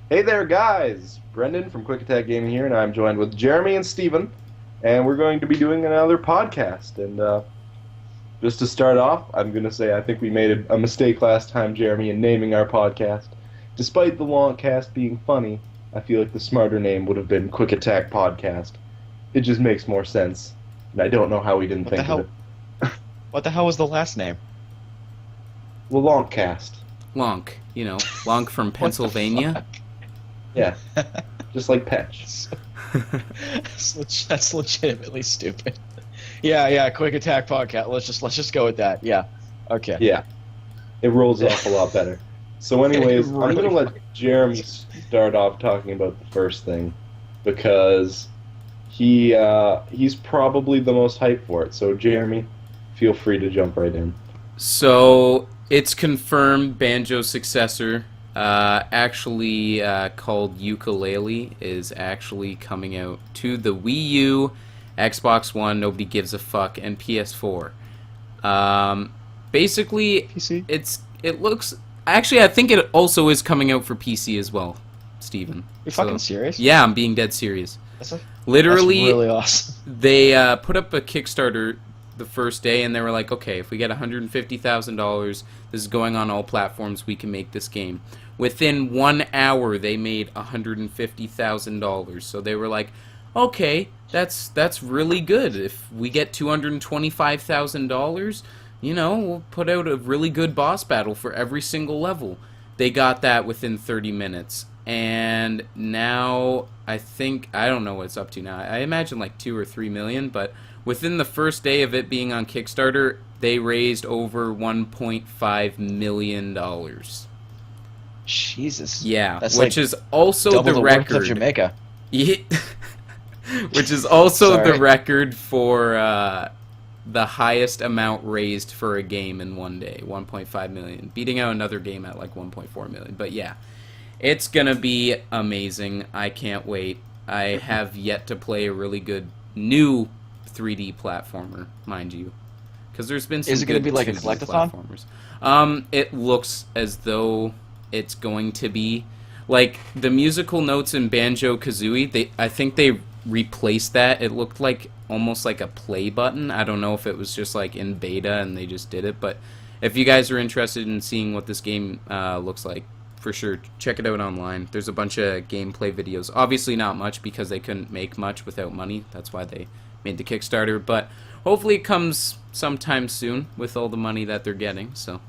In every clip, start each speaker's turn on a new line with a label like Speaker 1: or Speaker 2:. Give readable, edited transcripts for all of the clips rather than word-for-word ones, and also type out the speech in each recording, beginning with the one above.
Speaker 1: Hey there, guys! Brendan from Quick Attack Gaming here, and I'm joined with Jeremy and Steven, and we're going to be doing another podcast. And just to start off, I'm going to say I think we made a mistake last time, Jeremy, in naming our podcast. Despite the long cast being funny, I feel like the smarter name would have been Quick Attack Podcast. It just makes more sense, and I don't know how we didn't
Speaker 2: What the
Speaker 1: think
Speaker 2: hell?
Speaker 1: of it.
Speaker 2: What the hell was the last name?
Speaker 1: Well, long cast.
Speaker 3: Lonk, Lonk from Pennsylvania.
Speaker 1: Yeah, just like Petch.
Speaker 2: That's legitimately stupid. Yeah, Quick Attack Podcast. Let's just go with that. Yeah. Okay.
Speaker 1: Yeah, it rolls off a lot better. So anyways, I'm going to let Jeremy start off talking about the first thing, because he's probably the most hyped for it. So Jeremy, feel free to jump right in.
Speaker 3: So it's confirmed Banjo's successor, actually called Yuka-Laylee, is actually coming out to the Wii U, Xbox One, nobody gives a fuck, and PS4. Basically,
Speaker 2: PC?
Speaker 3: it looks... Actually, I think it also is coming out for PC as well, Steven.
Speaker 2: You're fucking serious?
Speaker 3: Yeah, I'm being dead serious.
Speaker 2: That's
Speaker 3: Literally,
Speaker 2: really awesome.
Speaker 3: they put up a Kickstarter the first day, and they were like, okay, if we get $150,000, this is going on all platforms, we can make this game. Within 1 hour, they made $150,000. So they were like, okay, that's really good. If we get $225,000, we'll put out a really good boss battle for every single level. They got that within 30 minutes. And now, I don't know what it's up to now. I imagine like 2 or 3 million, but within the first day of it being on Kickstarter, they raised over $1.5 million.
Speaker 2: Jesus.
Speaker 3: Yeah,
Speaker 2: That's
Speaker 3: which
Speaker 2: like
Speaker 3: is also
Speaker 2: double
Speaker 3: the
Speaker 2: worth of
Speaker 3: record.
Speaker 2: Jamaica.
Speaker 3: Which is also the
Speaker 2: Sorry.
Speaker 3: record for the highest amount raised for a game in one day, 1.5 million, beating out another game at like 1.4 million. But yeah, it's gonna be amazing. I can't wait. I have yet to play a really good new 3D platformer, mind you, because there's been some
Speaker 2: Is it gonna
Speaker 3: good
Speaker 2: be like a
Speaker 3: 2D
Speaker 2: collectathon?
Speaker 3: platformers. It looks as though it's going to be like the musical notes in Banjo-Kazooie. I think they replaced that. It looked like almost like a play button. I don't know if it was just like in beta and they just did it, but if you guys are interested in seeing what this game looks like, for sure, check it out online. There's a bunch of gameplay videos. Obviously not much because they couldn't make much without money. That's why they made the Kickstarter, but hopefully it comes sometime soon with all the money that they're getting. So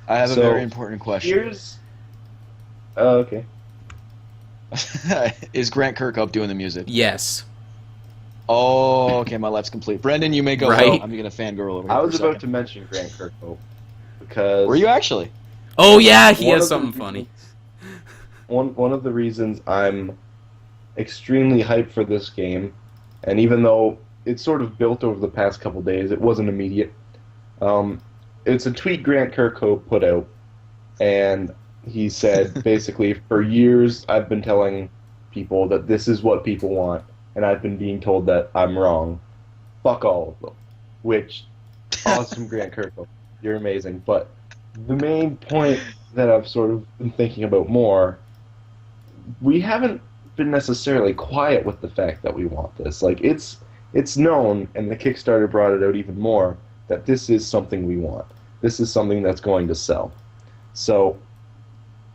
Speaker 2: I have a
Speaker 1: So,
Speaker 2: very important question.
Speaker 1: Okay.
Speaker 2: Is Grant Kirkhope doing the music?
Speaker 3: yes.
Speaker 2: Oh, okay, my life's complete. Brendan, you may go.
Speaker 3: Right.
Speaker 2: I'm gonna fangirl over here.
Speaker 1: I
Speaker 2: for
Speaker 1: was
Speaker 2: a
Speaker 1: about
Speaker 2: second.
Speaker 1: to mention Grant Kirkhope because
Speaker 2: Were you actually?
Speaker 3: Oh yeah, he
Speaker 1: one
Speaker 3: has
Speaker 1: of the
Speaker 3: something funny.
Speaker 1: One of the reasons I'm extremely hyped for this game, and even though it's sort of built over the past couple days, it wasn't immediate. It's a tweet Grant Kirkhope put out, and he said basically, for years I've been telling people that this is what people want, and I've been being told that I'm wrong. Fuck all of them. Which, awesome, Grant Kirkhope, you're amazing. But the main point that I've sort of been thinking about more, we haven't been necessarily quiet with the fact that we want this. Like, it's known, and the Kickstarter brought it out even more, that this is something we want. This is something that's going to sell. So,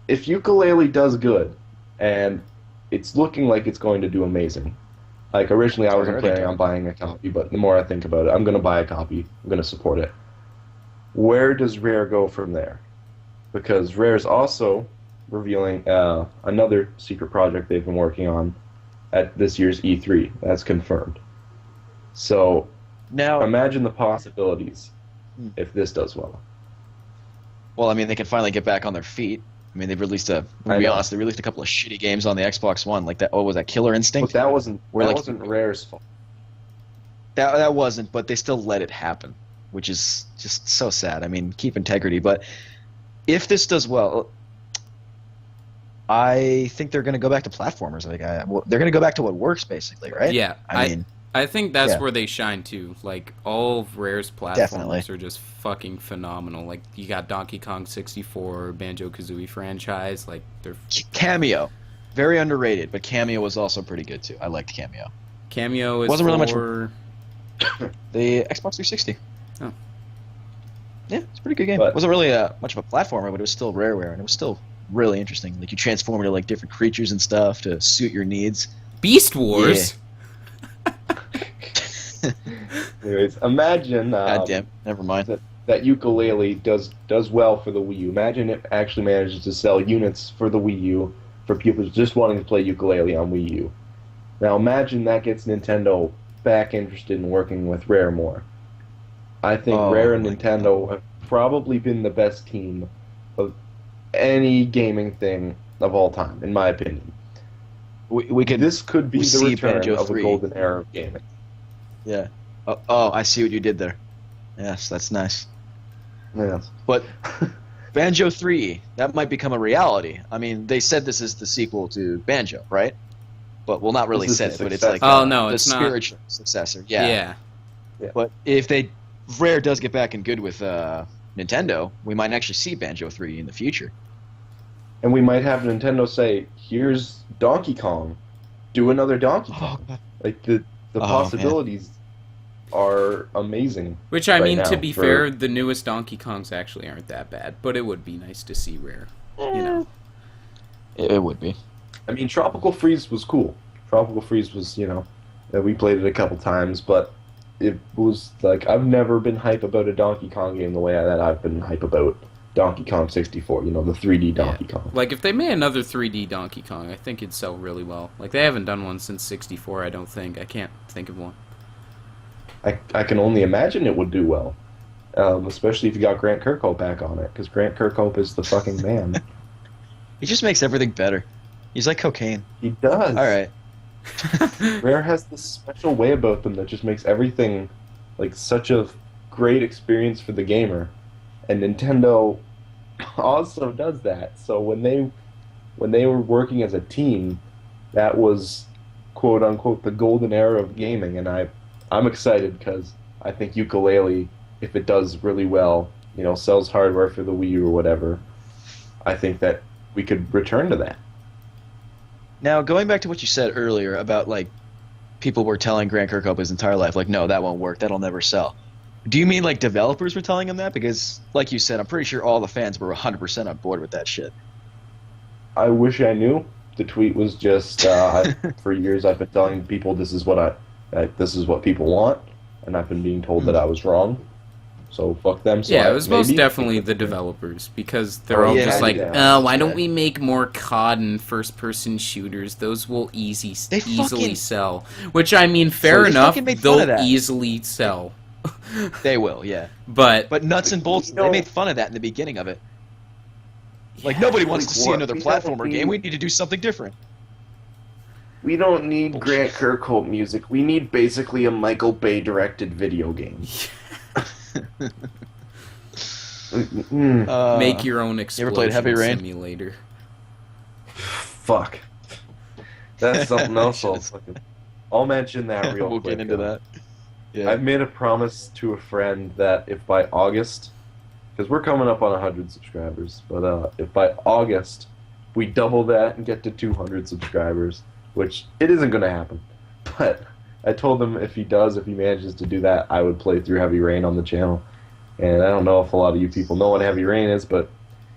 Speaker 1: if Yuka-Laylee does good, and it's looking like it's going to do amazing. Like, originally I wasn't planning on buying a copy, but the more I think about it, I'm going to buy a copy. I'm going to support it. Where does Rare go from there? Because Rare's also revealing another secret project they've been working on at this year's E3. That's confirmed. So,
Speaker 2: Now,
Speaker 1: imagine the possibilities if this does well.
Speaker 2: well, I mean, they can finally get back on their feet. I mean, they've released to
Speaker 1: I
Speaker 2: be
Speaker 1: know.
Speaker 2: honest, they released a couple of shitty games on the Xbox One, like that. Oh, was that Killer
Speaker 1: But
Speaker 2: Instinct?
Speaker 1: that wasn't
Speaker 2: Where, like-
Speaker 1: Rare's fault.
Speaker 2: That wasn't, but they still let it happen, which is just so sad. I mean, keep integrity. But if this does well, I think they're going to go back to platformers. Like, they're going to go back to what works, basically, right?
Speaker 3: Yeah,
Speaker 2: I mean,
Speaker 3: I think that's
Speaker 2: Yeah.
Speaker 3: where they shine too. Like all of Rare's platforms
Speaker 2: Definitely.
Speaker 3: are just fucking phenomenal. Like you got Donkey Kong 64, Banjo Kazooie franchise. Like they're
Speaker 2: Cameo, very underrated, but Cameo was also pretty good too. I liked Cameo.
Speaker 3: Cameo is
Speaker 2: Wasn't really much
Speaker 3: for
Speaker 2: The Xbox 360.
Speaker 3: Oh.
Speaker 2: Yeah, it's a pretty good game.
Speaker 1: But-
Speaker 2: It wasn't really much of a platformer, but it was still Rareware, and it was still really interesting. Like you transform into like different creatures and stuff to suit your needs.
Speaker 3: Beast Wars.
Speaker 1: Anyways, imagine
Speaker 2: God damn, never mind.
Speaker 1: that Yuka-Laylee does well for the Wii U. Imagine it actually manages to sell units for the Wii U for people just wanting to play Yuka-Laylee on Wii U. Now imagine that gets Nintendo back interested in working with Rare more. I think
Speaker 2: Oh,
Speaker 1: Rare and
Speaker 2: my
Speaker 1: Nintendo have probably been the best team of any gaming thing of all time, in my opinion.
Speaker 2: We could.
Speaker 1: This could be
Speaker 2: we
Speaker 1: the
Speaker 2: see
Speaker 1: return
Speaker 2: Banjo
Speaker 1: of
Speaker 2: 3.
Speaker 1: a golden era of gaming.
Speaker 2: Yeah. Oh, I see what you did there. Yes, that's nice.
Speaker 1: Yes.
Speaker 2: But Banjo 3, that might become a reality. I mean, they said this is the sequel to Banjo, right? But well, not really
Speaker 1: This is
Speaker 2: said
Speaker 1: the
Speaker 2: it, but it's
Speaker 1: successor.
Speaker 2: like
Speaker 3: Oh, no,
Speaker 2: the
Speaker 3: it's not.
Speaker 2: spiritual successor. Yeah.
Speaker 3: Yeah.
Speaker 2: But if Rare does get back in good with Nintendo, we might actually see Banjo 3 in the future.
Speaker 1: And we might have Nintendo say, "Here's Donkey Kong, do another Donkey Kong."
Speaker 2: Oh,
Speaker 1: Like the
Speaker 2: Oh, man.
Speaker 1: possibilities are amazing.
Speaker 3: Which I
Speaker 1: right
Speaker 3: mean, to
Speaker 1: now
Speaker 3: be
Speaker 1: for-
Speaker 3: fair, the newest Donkey Kongs actually aren't that bad. But it would be nice to see Rare. You know.
Speaker 2: It would be.
Speaker 1: I mean, Tropical Freeze was cool. Tropical Freeze was, we played it a couple times, but it was like I've never been hype about a Donkey Kong game the way that I've been hype about Donkey Kong 64. The 3D Donkey Kong.
Speaker 3: Like if they made another 3D Donkey Kong, I think it'd sell really well. Like they haven't done one since 64. I don't think. I can't think of one.
Speaker 1: I can only imagine it would do well, especially if you got Grant Kirkhope back on it, because Grant Kirkhope is the fucking man.
Speaker 2: He just makes everything better. He's like cocaine.
Speaker 1: He does.
Speaker 2: All right.
Speaker 1: Rare has this special way about them that just makes everything like such a great experience for the gamer, and Nintendo also does that. So when they were working as a team, that was quote unquote the golden era of gaming, and I'm excited because I think Yuka-Laylee, if it does really well, sells hardware for the Wii U or whatever, I think that we could return to that.
Speaker 2: Now, going back to what you said earlier about, like, people were telling Grant Kirkhope his entire life, like, no, that won't work, that'll never sell. Do you mean, like, developers were telling him that? Because, like you said, I'm pretty sure all the fans were 100% on board with that shit.
Speaker 1: I wish I knew. The tweet was just, for years I've been telling people this is what people want, and I've been being told that I was wrong. So fuck them. So
Speaker 3: Yeah, it was most
Speaker 1: maybe-
Speaker 3: definitely the developers because they're all
Speaker 2: yeah,
Speaker 3: just like,
Speaker 1: yeah.
Speaker 3: why don't we make more COD and first-person shooters? Those will easily
Speaker 2: fucking-
Speaker 3: sell. Which I mean, fair
Speaker 2: they
Speaker 3: enough,
Speaker 2: fucking made fun of
Speaker 3: they'll
Speaker 2: that.
Speaker 3: easily sell.
Speaker 2: They will, yeah.
Speaker 3: But
Speaker 2: But Nuts and Bolts, they made fun of that in the beginning of it. Like, nobody wants to see
Speaker 1: what?
Speaker 2: another
Speaker 1: We don't
Speaker 2: platformer
Speaker 1: need-
Speaker 2: game. We need to do something different.
Speaker 1: We don't need Grant Kirkhope music. We need basically a Michael Bay directed video game.
Speaker 3: make your own
Speaker 2: ever
Speaker 3: explosion
Speaker 2: played Heavy Rain?
Speaker 3: simulator.
Speaker 1: Fuck. That's something else. I'll mention that real
Speaker 2: We'll
Speaker 1: quick.
Speaker 2: get into that. Yeah.
Speaker 1: I've made a promise to a friend that if by August, because we're coming up on 100 subscribers, but if by August we double that and get to 200 subscribers, which it isn't going to happen, but I told him if he manages to do that, I would play through Heavy Rain on the channel. And I don't know if a lot of you people know what Heavy Rain is, but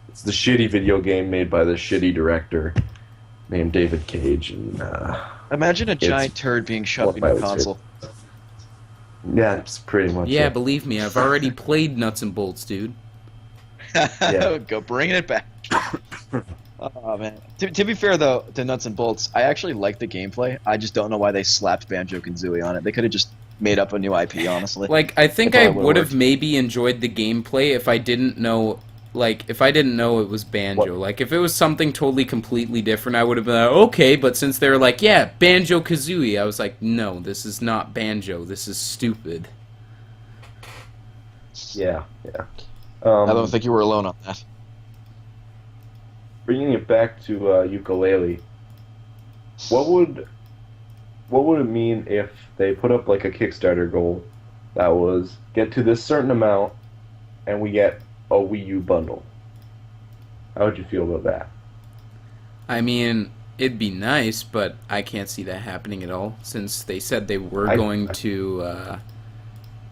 Speaker 1: it's the shitty video game made by the shitty director named David Cage. And
Speaker 2: Imagine a giant turd being shoved in your console.
Speaker 1: yeah, it's pretty much
Speaker 3: Yeah,
Speaker 1: it.
Speaker 3: believe me, I've already played Nuts and Bolts, dude.
Speaker 1: Yeah.
Speaker 2: Go bringing it back. Oh man. To be fair though, to Nuts and Bolts, I actually like the gameplay. I just don't know why they slapped Banjo Kazooie on it. They could have just made up a new IP, honestly.
Speaker 3: Like, I think
Speaker 2: I thought
Speaker 3: I
Speaker 2: it would've
Speaker 3: would have
Speaker 2: worked.
Speaker 3: maybe enjoyed the gameplay if I didn't know, it was Banjo.
Speaker 1: What?
Speaker 3: Like, if it was something totally completely different, I would have been like, okay, but since they were like, yeah, Banjo Kazooie, I was like, no, this is not Banjo, this is stupid.
Speaker 1: Yeah.
Speaker 2: I don't think you were alone on that.
Speaker 1: Bringing it back to Yuka-Laylee, what would what would it mean if they put up like a Kickstarter goal that was get to this certain amount and we get a Wii U bundle? How would you feel about that?
Speaker 3: I mean, it'd be nice, but I can't see that happening at all since they said they were going to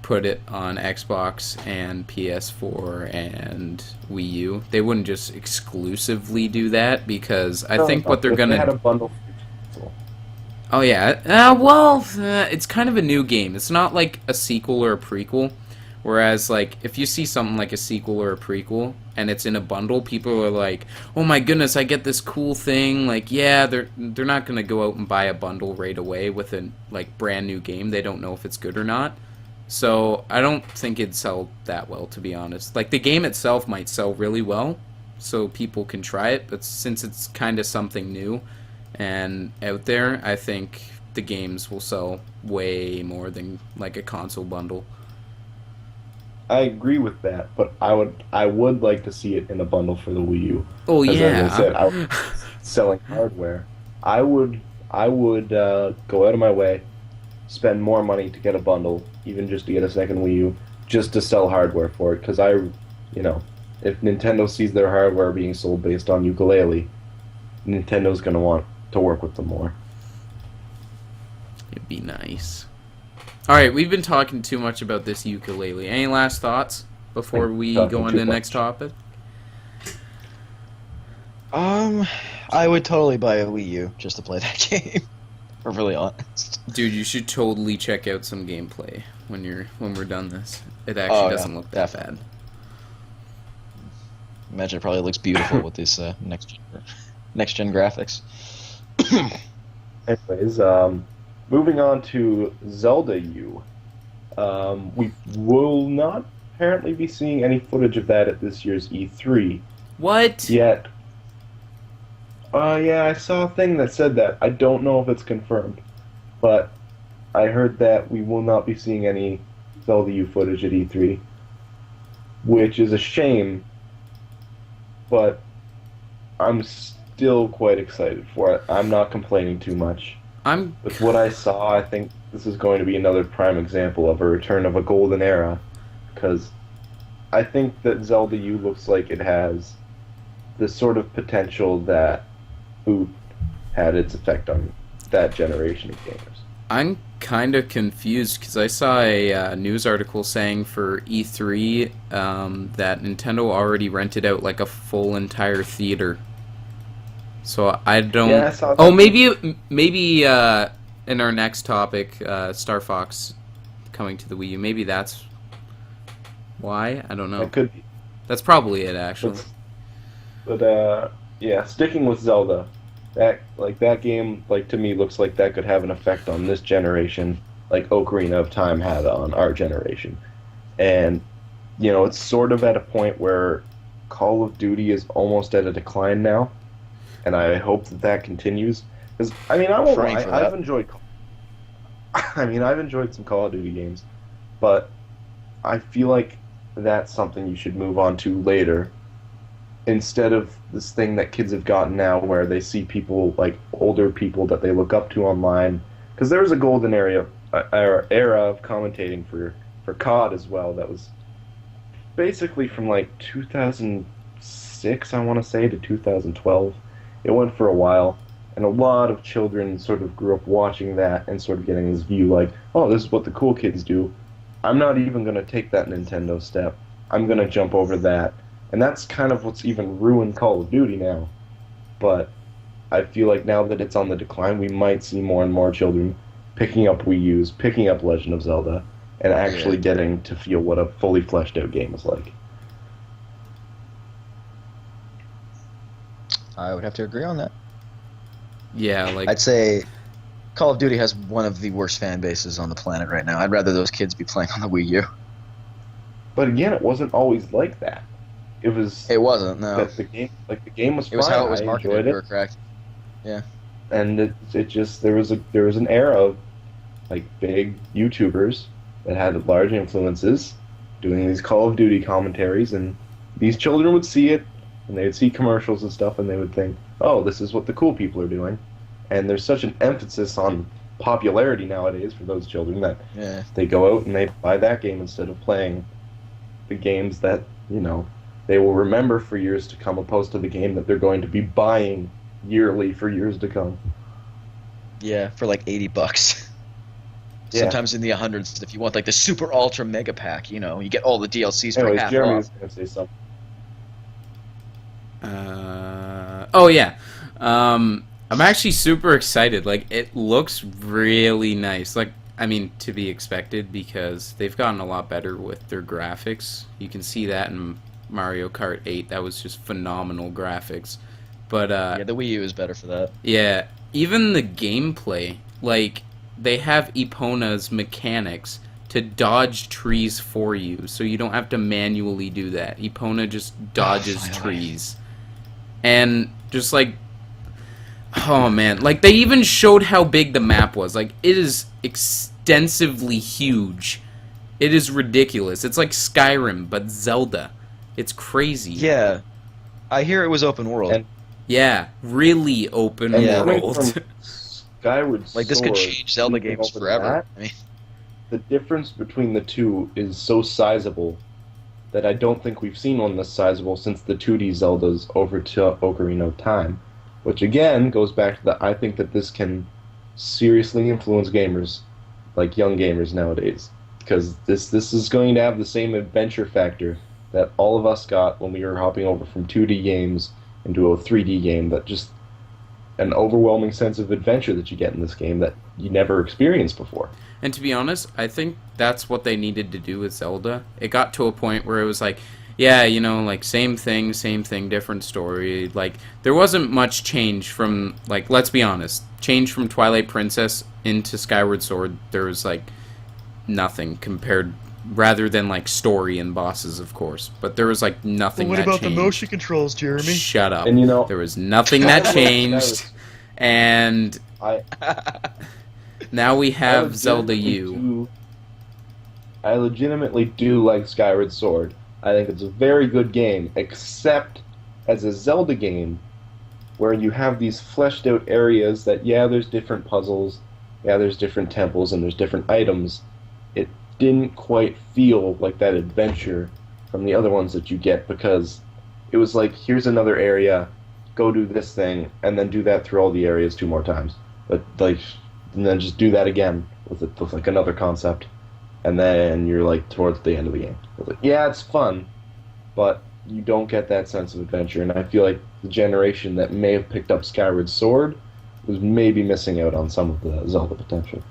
Speaker 3: put it on Xbox and PS4 and Wii U. They wouldn't just exclusively do that because I think what they're
Speaker 1: if they
Speaker 3: gonna.
Speaker 1: had a bundle.
Speaker 3: Oh yeah, it's kind of a new game. It's not like a sequel or a prequel. Whereas, like, if you see something like a sequel or a prequel and it's in a bundle, people are like, "Oh my goodness, I get this cool thing!" Like, yeah, they're not gonna go out and buy a bundle right away with a like brand new game. They don't know if it's good or not. So I don't think it'd sell that well, to be honest. Like the game itself might sell really well, so people can try it. But since it's kind of something new and out there, I think the games will sell way more than like a console bundle.
Speaker 1: I agree with that, but I would like to see it in a bundle for the Wii U.
Speaker 3: Oh
Speaker 1: As I said,
Speaker 3: yeah.
Speaker 1: selling hardware. I would go out of my way, spend more money to get a bundle, even just to get a second Wii U, just to sell hardware for it. Because if Nintendo sees their hardware being sold based on Yuka-Laylee, Nintendo's gonna want to work with them more.
Speaker 3: It'd be nice. Alright, we've been talking too much about this Yuka-Laylee. Any last thoughts before we go on to the next topic?
Speaker 2: I would totally buy a Wii U just to play that game. If we're really honest.
Speaker 3: Dude, you should totally check out some gameplay when we're done this. It actually doesn't look that bad.
Speaker 2: Imagine it probably looks beautiful with this next gen graphics.
Speaker 1: Anyways, moving on to Zelda U. We will not apparently be seeing any footage of that at this year's E3
Speaker 3: What?
Speaker 1: yet. Yeah, I saw a thing that said that. I don't know if it's confirmed, but I heard that we will not be seeing any Zelda U footage at E3, which is a shame, but I'm still quite excited for it. I'm not complaining too much. With what I saw, I think this is going to be another prime example of a return of a golden era, because I think that Zelda U looks like it has the sort of potential that Boot had its effect on that generation of gamers.
Speaker 3: I'm kind of confused because I saw a news article saying for E3 that Nintendo already rented out like a full entire theater. So I don't.
Speaker 1: Yeah, I saw that.
Speaker 3: Oh, maybe in our next topic, Star Fox coming to the Wii U. Maybe that's why. I don't know.
Speaker 1: That could be.
Speaker 3: That's probably it, actually.
Speaker 1: But yeah, sticking with Zelda, that game, like, to me looks like that could have an effect on this generation, like Ocarina of Time had on our generation. And it's sort of at a point where Call of Duty is almost at a decline now, and I hope that continues. Because I won't lie, I've enjoyed. I've enjoyed some Call of Duty games, but I feel like that's something you should move on to later, instead of this thing that kids have gotten now where they see people, like older people that they look up to online. Because there was a golden era of commentating for COD as well that was basically from like 2006, I want to say, to 2012. It went for a while, and a lot of children sort of grew up watching that and sort of getting this view like, oh, this is what the cool kids do. I'm not even going to take that Nintendo step. I'm going to jump over that. And that's kind of what's even ruined Call of Duty now. But I feel like now that it's on the decline, we might see more and more children picking up Wii U's, picking up Legend of Zelda, and actually getting to feel what a fully fleshed out game is like.
Speaker 2: I would have to agree on that.
Speaker 3: Yeah, like
Speaker 2: I'd say Call of Duty has one of the worst fan bases on the planet right now. I'd rather those kids be playing on the Wii U.
Speaker 1: But again, it wasn't always like that. It
Speaker 2: wasn't, no.
Speaker 1: That the game was fine.
Speaker 2: It was how it was
Speaker 1: I
Speaker 2: marketed.
Speaker 1: enjoyed
Speaker 2: You
Speaker 1: it.
Speaker 2: were correct. Yeah.
Speaker 1: And it just there was an era of like big YouTubers that had large influences doing these Call of Duty commentaries, and these children would see it, and they would see commercials and stuff, and they would think, oh, this is what the cool people are doing. And there's such an emphasis on popularity nowadays for those children that
Speaker 2: Yeah.
Speaker 1: they go out and they buy that game instead of playing the games that, they will remember for years to come, opposed to the game that they're going to be buying yearly for years to come.
Speaker 2: Yeah, for like $80.
Speaker 1: Yeah.
Speaker 2: Sometimes in the hundreds if you want like the super ultra mega pack, you get all the DLCs for
Speaker 1: Anyways,
Speaker 2: half
Speaker 1: Jeremy
Speaker 2: off.
Speaker 1: was going to say something.
Speaker 3: Oh yeah. I'm actually super excited. Like, it looks really nice. Like, I mean, to be expected because they've gotten a lot better with their graphics. You can see that in Mario Kart 8. That was just phenomenal graphics. But
Speaker 2: Yeah, the Wii U is better for that.
Speaker 3: yeah, even the gameplay, like, they have Epona's mechanics to dodge trees for you, so you don't have to manually do that. Epona just dodges
Speaker 2: finally.
Speaker 3: trees. And just like, oh man, like, they even showed how big the map was. Like, it is extensively huge. It is ridiculous. It's like Skyrim, but Zelda. It's crazy.
Speaker 2: Yeah. I hear it was open world.
Speaker 1: And-
Speaker 3: Yeah, really open
Speaker 1: And
Speaker 2: Yeah.
Speaker 1: coming
Speaker 3: world.
Speaker 1: from Skyward
Speaker 2: Like, this could
Speaker 1: Sword,
Speaker 2: change Zelda
Speaker 1: moving
Speaker 2: games
Speaker 1: over to
Speaker 2: forever.
Speaker 1: that,
Speaker 2: I mean,
Speaker 1: the difference between the two is so sizable that I don't think we've seen one this sizable since the 2D Zeldas over to Ocarina of Time. Which again goes back to I think that this can seriously influence gamers, like young gamers nowadays. Because this is going to have the same adventure factor that all of us got when we were hopping over from 2D games into a 3D game, that just an overwhelming sense of adventure that you get in this game that you never experienced before.
Speaker 3: And to be honest, I think that's what they needed to do with Zelda. It got to a point where it was like, yeah, like, same thing, different story. Like, there wasn't much change from, like, let's be honest, change from Twilight Princess into Skyward Sword, there was, like, nothing compared, rather than, like, story and bosses, of course. But there was, like, nothing that changed.
Speaker 2: controls, Jeremy?
Speaker 3: Shut up.
Speaker 1: And
Speaker 3: There was nothing that changed, and
Speaker 1: I
Speaker 3: now we
Speaker 1: I
Speaker 3: have Zelda
Speaker 1: legitimately
Speaker 3: U.
Speaker 1: I legitimately do like Skyward Sword. I think it's a very good game, except as a Zelda game, where you have these fleshed out areas that, yeah, there's different puzzles, yeah, there's different temples, and there's different items. It didn't quite feel like that adventure from the other ones that you get, because it was like, here's another area, go do this thing, and then do that through all the areas 2 more times. But, like, and then just do that again with like another concept. And then you're like towards the end of the game. It's like, yeah, it's fun, but you don't get that sense of adventure. And I feel like the generation that may have picked up Skyward Sword was maybe missing out on some of the Zelda potential.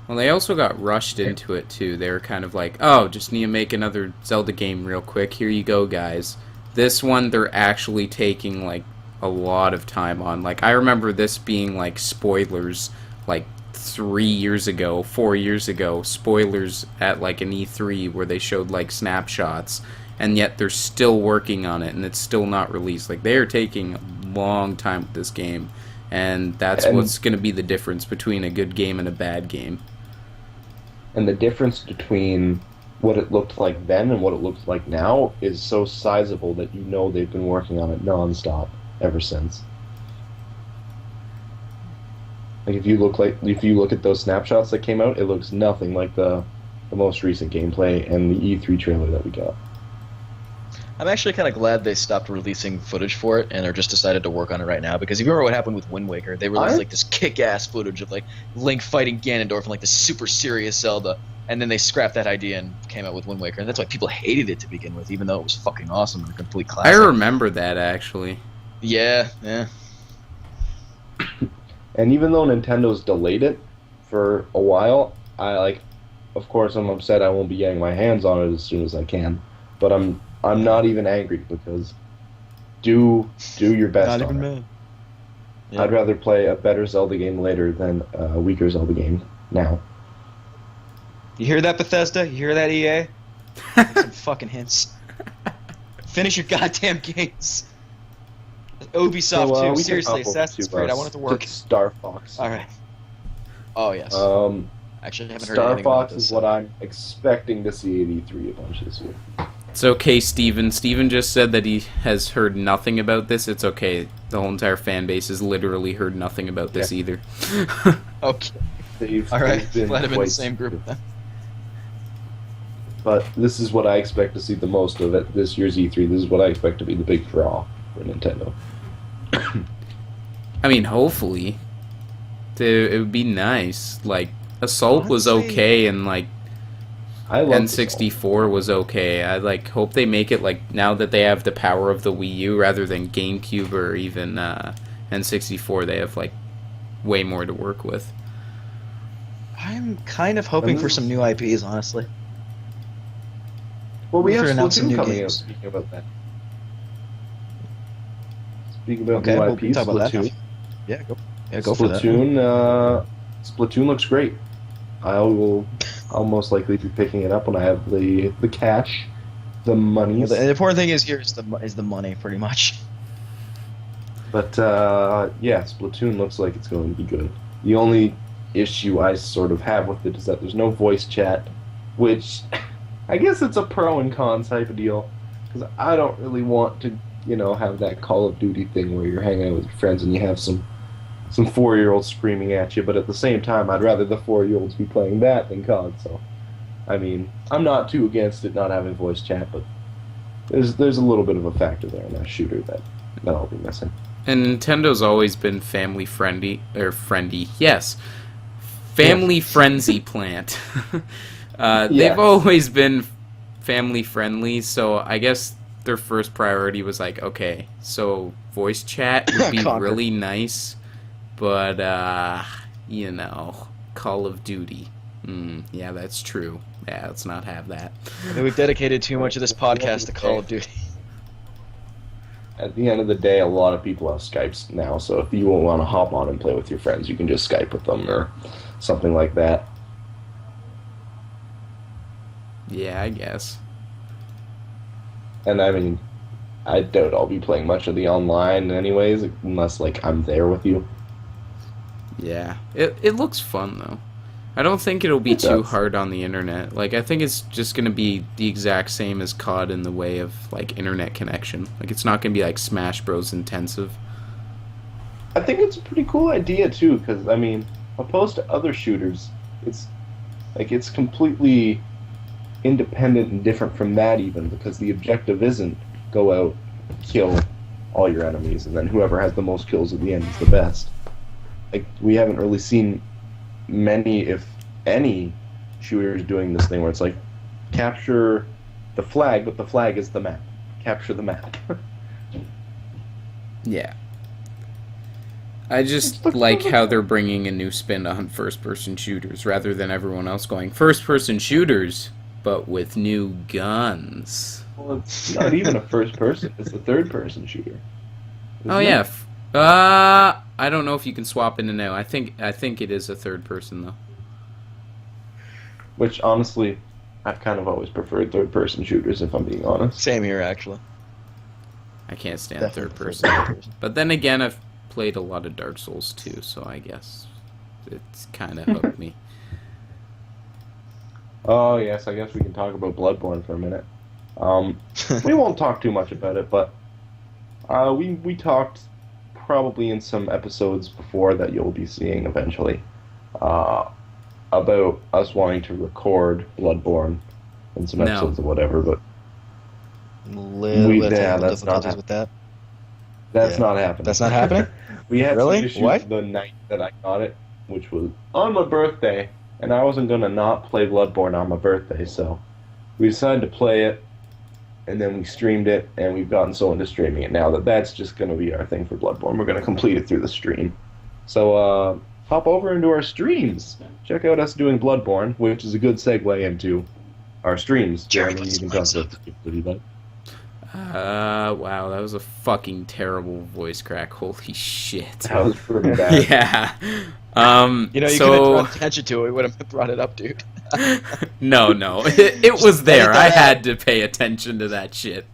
Speaker 3: Well, they also got rushed into it too. They were kind of like, oh, just need to make another Zelda game real quick. Here you go, guys. This one, they're actually taking like a lot of time on. Like, I remember this being like spoilers, like 3 years ago, 4 years ago, spoilers at like an E3 where they showed like snapshots, and yet they're still working on it and it's still not released. Like, they are taking a long time with this game, and that's what's going to be the difference between a good game and a bad game.
Speaker 1: And the difference between what it looked like then and what it looks like now is so sizable that they've been working on it non-stop ever since. Like, if you look at those snapshots that came out, it looks nothing like the most recent gameplay and the E3 trailer that we got.
Speaker 2: I'm actually kind of glad they stopped releasing footage for it and are just decided to work on it right now, because if you remember what happened with Wind Waker, they released like this kick-ass footage of like Link fighting Ganondorf and like this super serious Zelda, and then they scrapped that idea and came out with Wind Waker, and that's why people hated it to begin with, even though it was fucking awesome and a complete classic.
Speaker 3: I remember that, actually.
Speaker 2: Yeah.
Speaker 1: And even though Nintendo's delayed it for a while, of course I'm upset I won't be getting my hands on it as soon as I can. But I'm not even angry, because do your best
Speaker 2: Not
Speaker 1: on
Speaker 2: even
Speaker 1: it.
Speaker 2: mad. Yeah.
Speaker 1: I'd rather play a better Zelda game later than a weaker Zelda game now.
Speaker 2: You hear that, Bethesda? You hear that, EA? Some fucking hints. Finish your goddamn games. Ubisoft
Speaker 1: So, we
Speaker 2: too.
Speaker 1: can
Speaker 2: Seriously,
Speaker 1: hop over
Speaker 2: Assassin's Creed. I want it to work.
Speaker 1: Star Fox.
Speaker 2: All right. Oh yes. Actually, I haven't heard
Speaker 1: Star
Speaker 2: anything about
Speaker 1: Fox
Speaker 2: this.
Speaker 1: is what I'm expecting to see at E3 a bunch this year.
Speaker 3: It's okay, Steven. Steven just said that he has heard nothing about this. It's okay. The whole entire fan base has literally heard nothing about this either.
Speaker 2: Okay.
Speaker 1: They've,
Speaker 2: All right.
Speaker 1: they've been
Speaker 2: Glad I'm in the
Speaker 1: quite
Speaker 2: same group
Speaker 1: secretive.
Speaker 2: then.
Speaker 1: But this is what I expect to see the most of at this year's E3. This is what I expect to be the big draw for Nintendo.
Speaker 3: I mean, hopefully. It would be nice. Like, Assault was okay, and, like,
Speaker 1: I love
Speaker 3: N64 was okay. I, like, hope they make it, like, now that they have the power of the Wii U, rather than GameCube or even N64, they have, like, way more to work with.
Speaker 2: I'm kind of hoping for some new IPs, honestly.
Speaker 1: Well, we
Speaker 2: We're
Speaker 1: have
Speaker 2: announcing
Speaker 1: Splatoon
Speaker 2: new
Speaker 1: coming out,
Speaker 2: games.
Speaker 1: speaking about that. Speaking about
Speaker 2: Okay,
Speaker 1: new
Speaker 2: we'll
Speaker 1: IPs,
Speaker 2: talk about that
Speaker 1: Splatoon.
Speaker 2: now. Yeah, go for that.
Speaker 1: Splatoon, Splatoon looks great. I'll most likely be picking it up when I have the cash, the money.
Speaker 2: Well, the important thing is the money, pretty much.
Speaker 1: But yeah, Splatoon looks like it's going to be good. The only issue I sort of have with it is that there's no voice chat, which I guess it's a pro and con type of deal. Because I don't really want to, have that Call of Duty thing where you're hanging out with your friends and you have some 4-year-olds screaming at you. But at the same time, I'd rather the 4-year-olds be playing that than COD. So, I mean, I'm not too against it not having voice chat, but there's a little bit of a factor there in that shooter that I'll be missing.
Speaker 3: And Nintendo's always been family friendly, yes, family frenzy plant. They've always been family friendly, so I guess their first priority was like, okay, so voice chat would be really nice, but Call of Duty. Yeah, that's true. Yeah, let's not have that.
Speaker 2: We've dedicated too much of this podcast to Call of Duty.
Speaker 1: At the end of the day, a lot of people have Skypes now, so if you want to hop on and play with your friends, you can just Skype with them or something like that.
Speaker 3: Yeah, I guess.
Speaker 1: And I mean, I doubt I'll be playing much of the online anyways, unless, like, I'm there with you.
Speaker 3: Yeah. It looks fun, though. I don't think it'll be too hard on the internet. Like, I think it's just going to be the exact same as COD in the way of, like, internet connection. Like, it's not going to be, like, Smash Bros. Intensive.
Speaker 1: I think it's a pretty cool idea, too, because, I mean, opposed to other shooters, it's completely independent and different from that, even, because the objective isn't go out, kill all your enemies, and then whoever has the most kills at the end is the best. Like, we haven't really seen many, if any, shooters doing this thing where it's like, capture the flag, but the flag is the map. Capture the map.
Speaker 3: Yeah. I just like how they're bringing a new spin on first-person shooters, rather than everyone else going first-person shooters, but with new guns.
Speaker 1: Well, it's not even a first-person, it's a third-person shooter.
Speaker 3: Oh, yeah. I don't know if you can swap in and out. I think it is a third person though.
Speaker 1: Which honestly, I've kind of always preferred third-person shooters, if I'm being honest.
Speaker 2: Same here, actually.
Speaker 3: I can't stand
Speaker 2: Definitely
Speaker 3: third person. But then again, I've played a lot of Dark Souls too, so I guess it's kind of hooked me.
Speaker 1: Oh yes, I guess we can talk about Bloodborne for a minute. We won't talk too much about it, but we talked probably in some episodes before that you'll be seeing eventually about us wanting to record Bloodborne in some episodes or whatever, but that's not
Speaker 2: with that.
Speaker 1: That's not happening.
Speaker 2: That's not happening?
Speaker 1: We had
Speaker 2: Really?
Speaker 1: some issues
Speaker 2: What?
Speaker 1: the night that I got it, which was on my birthday, and I wasn't gonna not play Bloodborne on my birthday, so we decided to play it, and then we streamed it, and we've gotten so into streaming it now that that's just going to be our thing for Bloodborne. We're going to complete it through the stream. So, hop over into our streams. Check out us doing Bloodborne, which is a good segue into our streams. Jeremy, you can talk about this if you'd like.
Speaker 3: Wow, that was a fucking terrible voice crack. Holy shit.
Speaker 1: That was pretty bad.
Speaker 3: Yeah.
Speaker 2: You could have drawn attention to it. We would have brought it up, dude.
Speaker 3: No. It was there. I had to pay attention to that shit.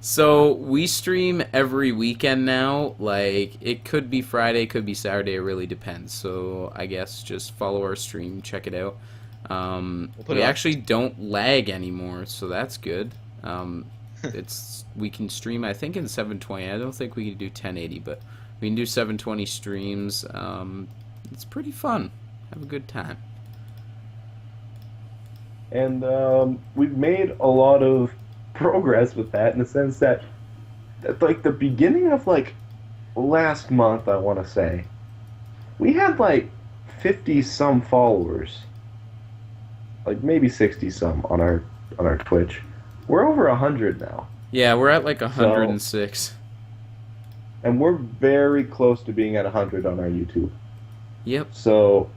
Speaker 3: So we stream every weekend now. Like, it could be Friday, could be Saturday. It really depends. So I guess just follow our stream, check it out.
Speaker 2: We'll put
Speaker 3: We
Speaker 2: it on.
Speaker 3: actually don't lag anymore, so that's good. We can stream, I think, in 720. I don't think we can do 1080, but we can do 720 streams. It's pretty fun. Have a good time.
Speaker 1: And we've made a lot of progress with that in the sense that at like the beginning of like last month, I want to say, we had like 50 some followers, like maybe 60 some on our Twitch. We're over 100 now,
Speaker 3: Yeah, we're at like 106.
Speaker 1: and we're very close to being at 100 on our YouTube.
Speaker 3: Yep.
Speaker 1: So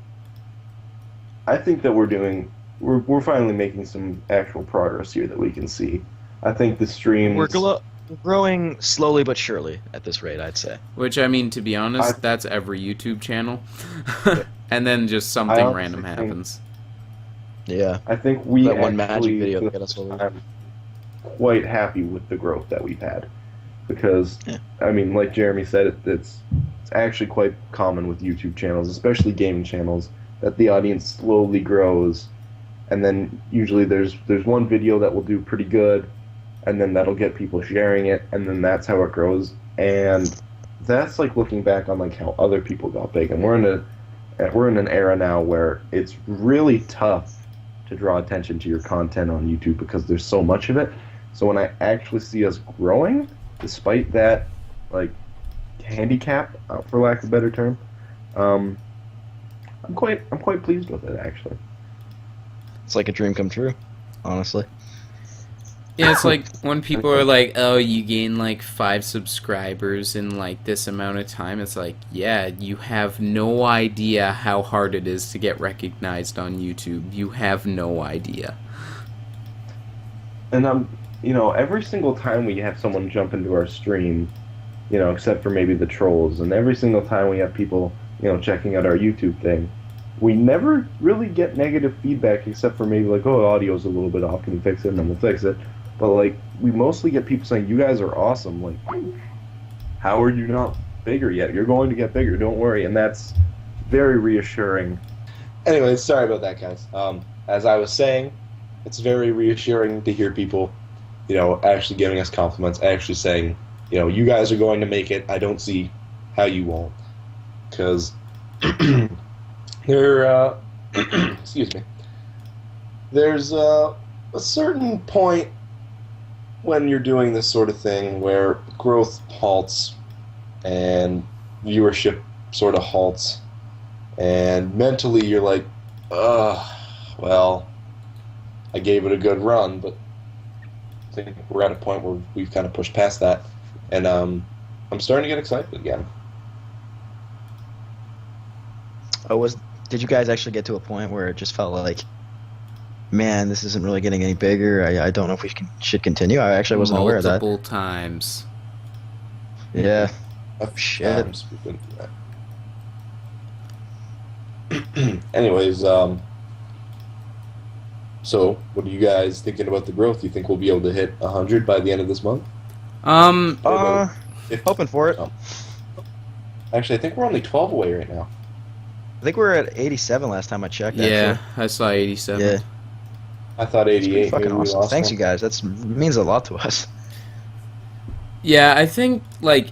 Speaker 1: I think that we're finally making some actual progress here that we can see. I think the streams.
Speaker 2: We're growing slowly but surely at this rate, I'd say.
Speaker 3: Which, I mean, to be honest, that's every YouTube channel. And then just something
Speaker 1: honestly
Speaker 3: random
Speaker 1: think-
Speaker 3: happens.
Speaker 2: Yeah.
Speaker 1: I think we
Speaker 2: That one magic
Speaker 1: actually,
Speaker 2: video
Speaker 1: for
Speaker 2: that
Speaker 1: the
Speaker 2: got us over.
Speaker 1: I'm quite happy with the growth that we've had, because
Speaker 2: Yeah.
Speaker 1: I mean, like Jeremy said, it's actually quite common with YouTube channels, especially gaming channels, that the audience slowly grows, and then usually there's one video that will do pretty good, and then that'll get people sharing it, and then that's how it grows. And that's like looking back on like how other people got big, and we're in an era now where it's really tough to draw attention to your content on YouTube because there's so much of it. So when I actually see us growing, despite that like handicap, for lack of a better term, I'm quite pleased with it actually.
Speaker 2: It's like a dream come true, honestly.
Speaker 3: Yeah, it's like when people are like, oh, you gain like 5 subscribers in like this amount of time. It's like, yeah, you have no idea how hard it is to get recognized on YouTube. You have no idea.
Speaker 1: And every single time we have someone jump into our stream, except for maybe the trolls, and every single time we have people, checking out our YouTube thing, we never really get negative feedback except for maybe like, oh, audio's a little bit off, can you fix it? And then we'll fix it. But like, we mostly get people saying, you guys are awesome. Like, how are you not bigger yet? You're going to get bigger, don't worry. And that's very reassuring. Anyways, sorry about that, guys. As I was saying, it's very reassuring to hear people, actually giving us compliments, actually saying, you guys are going to make it. I don't see how you won't. Because excuse me. There's a certain point when you're doing this sort of thing where growth halts and viewership sort of halts, and mentally you're like, well, I gave it a good run, but I think we're at a point where we've kind of pushed past that, and I'm starting to get excited again.
Speaker 2: Did you guys actually get to a point where it just felt like, man, this isn't really getting any bigger? I don't know if we should continue. I actually wasn't aware of that.
Speaker 3: Multiple times.
Speaker 2: Yeah.
Speaker 1: Shit. We've been through that. Anyways, so what are you guys thinking about the growth? Do you think we'll be able to hit 100 by the end of this month?
Speaker 2: Hoping for it.
Speaker 1: Oh. Actually, I think we're only 12 away right now.
Speaker 2: I think we were at 87 last time I checked.
Speaker 3: Yeah,
Speaker 2: actually.
Speaker 3: I saw 87.
Speaker 2: Yeah.
Speaker 1: I thought
Speaker 2: It's pretty
Speaker 1: 88.
Speaker 2: fucking
Speaker 1: Maybe we
Speaker 2: awesome.
Speaker 1: lost
Speaker 2: Thanks,
Speaker 1: one.
Speaker 2: you guys. That means a lot to us.
Speaker 3: Yeah, I think like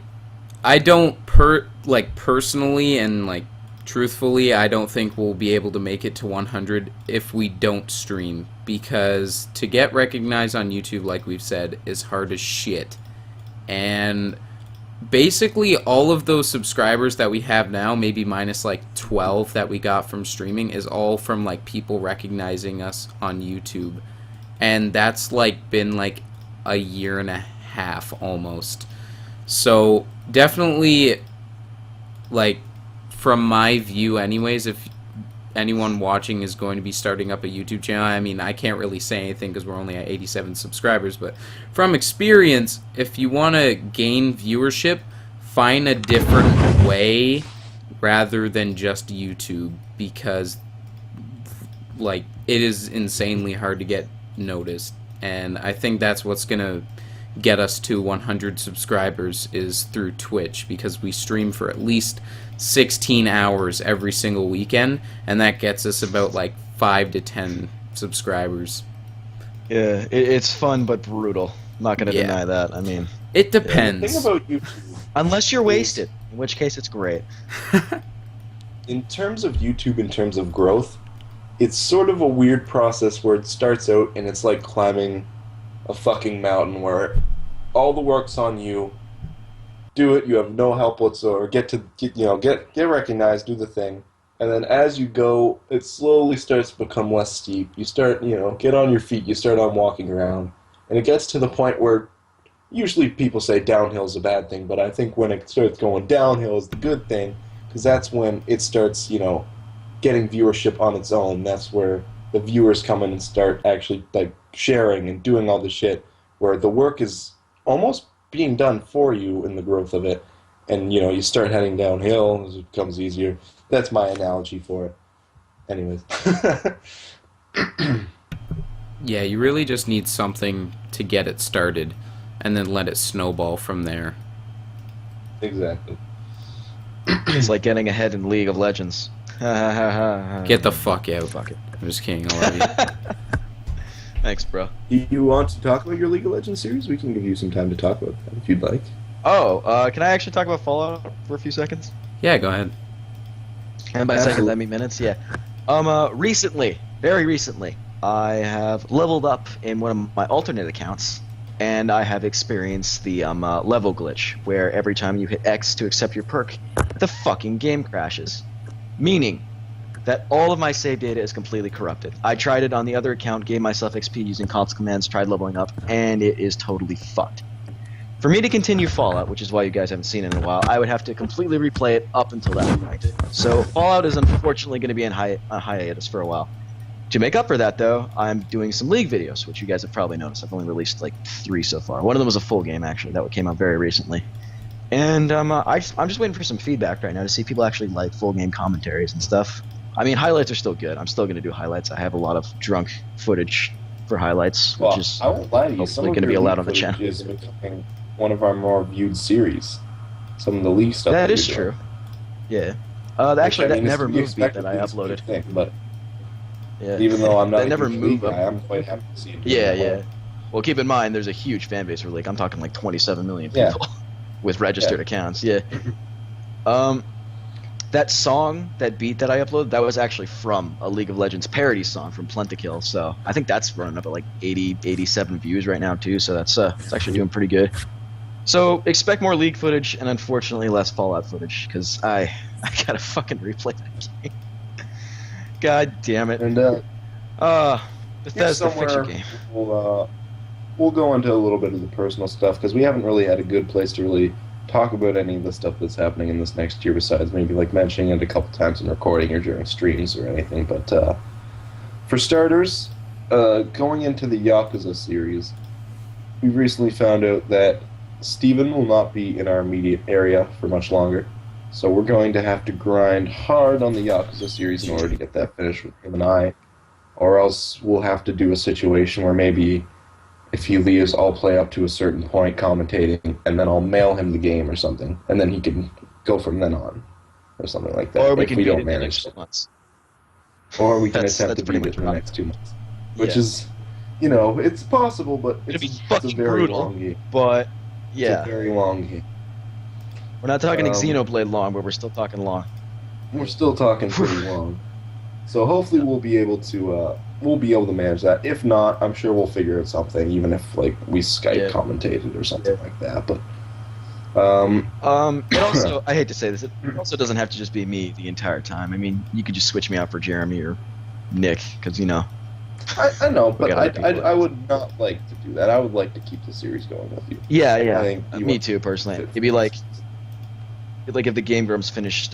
Speaker 3: I don't personally and like truthfully, I don't think we'll be able to make it to 100 if we don't stream, because to get recognized on YouTube, like we've said, is hard as shit. And basically all of those subscribers that we have now, maybe minus like 12 that we got from streaming, is all from like people recognizing us on YouTube. And that's like been like a year and a half almost. So definitely, like, from my view anyways, if anyone watching is going to be starting up a YouTube channel, I mean, I can't really say anything because we're only at 87 subscribers, but from experience, if you want to gain viewership, find a different way rather than just YouTube, because like it is insanely hard to get noticed. And I think that's what's gonna get us to 100 subscribers is through Twitch, because we stream for at least 16 hours every single weekend, and that gets us about like 5 to 10 subscribers.
Speaker 2: Yeah, it's fun but brutal. I'm not going to
Speaker 3: Yeah.
Speaker 2: deny that. I mean,
Speaker 3: It
Speaker 1: The
Speaker 3: depends.
Speaker 1: thing about YouTube,
Speaker 2: unless you're wasted, in which case it's great.
Speaker 1: in terms of YouTube, in terms of growth, it's sort of a weird process where it starts out and it's like climbing a fucking mountain where all the work's on you. Do it. You have no help whatsoever. Get recognized. Do the thing, and then as you go, it slowly starts to become less steep. You start, get on your feet. You start on walking around, and it gets to the point where usually people say downhill is a bad thing, but I think when it starts going downhill is the good thing because that's when it starts, getting viewership on its own. That's where the viewers come in and start actually like sharing and doing all the shit, where the work is almost being done for you in the growth of it, and you start heading downhill as it becomes easier. That's my analogy for it. Anyways.
Speaker 3: Yeah, you really just need something to get it started, and then let it snowball from there.
Speaker 1: Exactly.
Speaker 2: It's like getting ahead in League of Legends.
Speaker 3: Get the fuck out.
Speaker 2: Fuck it.
Speaker 3: I'm just kidding, I love you.
Speaker 2: Thanks, bro.
Speaker 1: You want to talk about your League of Legends series? We can give you some time to talk about that if you'd like.
Speaker 2: Oh, can I actually talk about Fallout for a few seconds?
Speaker 3: Yeah, go ahead.
Speaker 2: And by seconds, I mean minutes, yeah. Recently, very recently, I have leveled up in one of my alternate accounts, and I have experienced the level glitch, where every time you hit X to accept your perk, the fucking game crashes. Meaning that all of my save data is completely corrupted. I tried it on the other account, gave myself XP using console commands, tried leveling up, and it is totally fucked. For me to continue Fallout, which is why you guys haven't seen it in a while, I would have to completely replay it up until that point. So Fallout is unfortunately going to be in hiatus for a while. To make up for that, though, I'm doing some League videos, which you guys have probably noticed. I've only released like 3 so far. One of them was a full game, actually. That came out very recently. And I'm just waiting for some feedback right now to see if people actually like full game commentaries and stuff. I mean, highlights are still good. I'm still going to do highlights. I have a lot of drunk footage for highlights, which is
Speaker 1: I won't lie to you.
Speaker 2: hopefully going to be allowed on the channel.
Speaker 1: Is becoming one of our more viewed series. Some of the League stuff.
Speaker 2: That is true. Yeah. Actually, that never moved me that I uploaded.
Speaker 1: Thing, but
Speaker 2: yeah.
Speaker 1: even though I'm not
Speaker 2: that
Speaker 1: a
Speaker 2: never
Speaker 1: huge
Speaker 2: moved
Speaker 1: League
Speaker 2: up.
Speaker 1: guy, I'm quite happy to see it.
Speaker 2: Yeah. Well, keep in mind, there's a huge fan base for League. I'm talking like 27 million people with registered accounts. Yeah. That song, that beat that I uploaded, that was actually from a League of Legends parody song from Plentikill. So I think that's running up at like 80, 87 views right now too. So that's it's actually doing pretty good. So expect more League footage and unfortunately less Fallout footage because I gotta fucking replay that game. God damn it.
Speaker 1: And
Speaker 2: Bethesda, fix your game.
Speaker 1: We'll go into a little bit of the personal stuff because we haven't really had a good place to really talk about any of the stuff that's happening in this next year besides maybe like mentioning it a couple times in recording or during streams or anything. But for starters, going into the Yakuza series, we recently found out that Steven will not be in our immediate area for much longer. So we're going to have to grind hard on the Yakuza series in order to get that finished with him and I. Or else we'll have to do a situation where maybe if he leaves, I'll play up to a certain point commentating, and then I'll mail him the game or something, and then he can go from then on, or something like that.
Speaker 2: Or we
Speaker 1: if
Speaker 2: can
Speaker 1: we
Speaker 2: beat
Speaker 1: don't
Speaker 2: it in the
Speaker 1: manage
Speaker 2: next 2 months.
Speaker 1: Or we can
Speaker 2: That's
Speaker 1: attempt to
Speaker 2: pretty
Speaker 1: beat
Speaker 2: much
Speaker 1: it in the
Speaker 2: right.
Speaker 1: next 2 months. Which
Speaker 2: Yeah.
Speaker 1: is, it's possible, but
Speaker 2: It'll be
Speaker 1: it's a
Speaker 2: fucking
Speaker 1: very
Speaker 2: brutal,
Speaker 1: long game.
Speaker 2: but
Speaker 1: It's
Speaker 2: yeah,
Speaker 1: a very long game.
Speaker 2: we're not talking
Speaker 1: Um,
Speaker 2: Xenoblade long, but we're still talking long.
Speaker 1: We're still talking pretty long. So hopefully we'll be able to manage that. If not, I'm sure we'll figure out something, even if like we Skype commentated or something like that. But
Speaker 2: It also, I hate to say this, it also doesn't have to just be me the entire time. I mean, you could just switch me out for Jeremy or Nick, because
Speaker 1: I know, but
Speaker 2: got other people.
Speaker 1: I would not like to do that. I would like to keep the series going with you.
Speaker 2: Yeah,
Speaker 1: I think
Speaker 2: me too, personally. It'd be like if the Game Grumps finished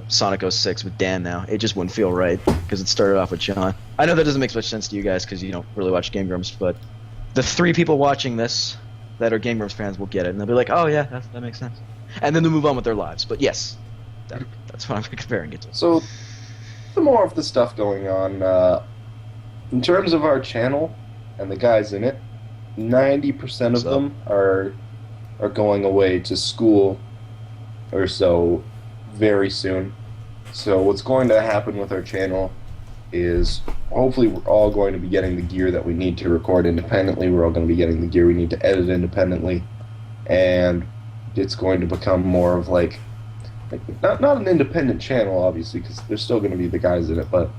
Speaker 2: Sonic 06 with Dan now, it just wouldn't feel right because it started off with John. I know that doesn't make much sense to you guys because you don't really watch Game Grumps, but the 3 people watching this that are Game Grumps fans will get it, and they'll be like, "Oh yeah, that makes sense," and then they'll move on with their lives. But yes, that's what I'm comparing it to.
Speaker 1: So, the more of the stuff going on, in terms of our channel and the guys in it, 90% of them are going away to school or so very soon. So what's going to happen with our channel is hopefully we're all going to be getting the gear that we need to record independently. We're all going to be getting the gear we need to edit independently, and it's going to become more of like not an independent channel, obviously, because there's still going to be the guys in it, but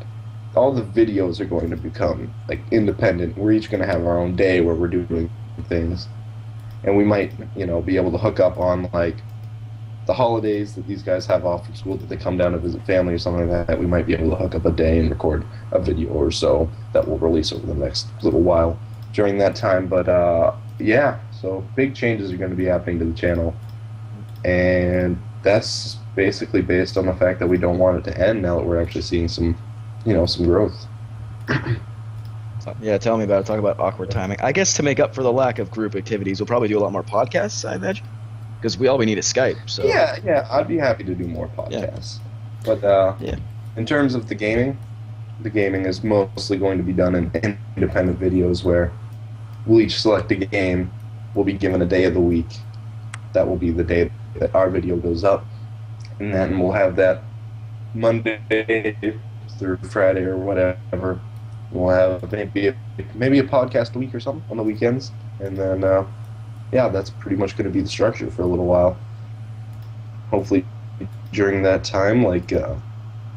Speaker 1: all the videos are going to become like independent. We're each going to have our own day where we're doing things, and we might, be able to hook up on like the holidays that these guys have off from school, that they come down to visit family or something like that. We might be able to hook up a day and record a video or so that we'll release over the next little while during that time. But yeah, so big changes are going to be happening to the channel, and that's basically based on the fact that we don't want it to end now that we're actually seeing some growth.
Speaker 2: Yeah, tell me about it. Talk about awkward timing. I guess to make up for the lack of group activities, we'll probably do a lot more podcasts, I imagine, because all we need is Skype. So
Speaker 1: yeah, I'd be happy to do more podcasts. Yeah. But in terms of the gaming is mostly going to be done in independent videos where we'll each select a game. We'll be given a day of the week. That will be the day that our video goes up, and then we'll have that Monday through Friday or whatever. We'll have maybe a podcast a week or something on the weekends, and then that's pretty much going to be the structure for a little while. Hopefully, during that time, like